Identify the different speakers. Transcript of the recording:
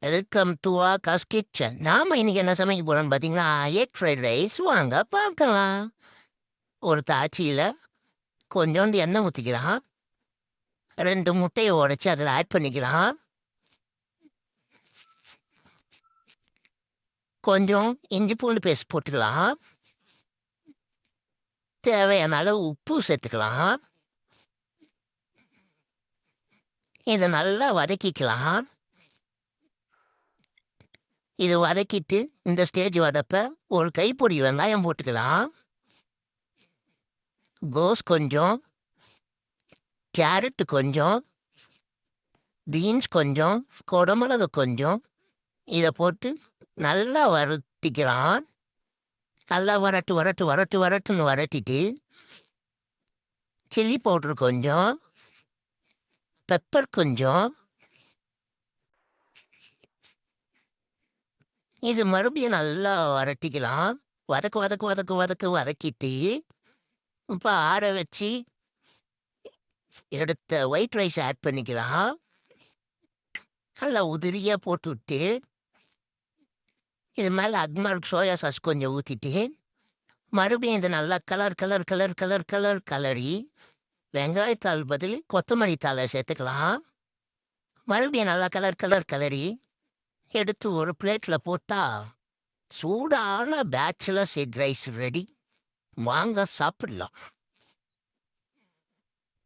Speaker 1: Welcome to Akash kitchen. நாம இன்னைக்கு என்ன சமைக்க போறோம்னு பார்த்தீங்கன்னா, எக் ஃப்ரைட் ரைஸ் வாங்க பார்க்கலாம். ஒரு தாச்சியில கொஞ்சோண்டு எண்ணெய் ஊற்றிக்கலாம். 2 முட்டையை உடைச்சு அதில் ஆட் பண்ணிக்கலாம். கொஞ்சம் இஞ்சி பூண்டு பேஸ்ட் போட்டுக்கலாம். தேவையான அளவு உப்பு சேர்த்துக்கலாம். இதை நல்லா வதக்கிக்கலாம். இது வதக்கிட்டு இந்த ஸ்டேஜ் வரப்ப ஒரு கைப்பொடி வெங்காயம் போட்டுக்கலாம். கோஸ் கொஞ்சம், கேரட் கொஞ்சம், பீன்ஸ் கொஞ்சம், குடமிளகு கொஞ்சம், இதை போட்டு நல்லா வறுத்திக்கலாம். நல்லா வரட்டுன்னு வரட்டிட்டு சில்லி பவுட்ரு கொஞ்சம், பெப்பர் கொஞ்சம், இது மறுபடியும் நல்லா வரட்டிக்கலாம். வதக்கிட்டு இப்போ ஆற வச்சு எடுத்த ஒயிட் ரைஸ் ஆட் பண்ணிக்கலாம். நல்லா உதிரியாக போட்டு விட்டு இது மேலே அக்மார்க் சோயா சாஸ் கொஞ்சம் ஊற்றிட்டு மறுபடியும் இது நல்லா கலரி வெங்காயத்தாள் பதில் கொத்தமல்லி தாளை சேர்த்துக்கலாம். மறுபடியும் நல்லா கலரி எடுத்து ஒரு பிளேட்டில் போட்டால் சூடான பேச்சுலர்ஸ் எக் ரைஸ் ரெடி. வாங்க சாப்பிடலாம்.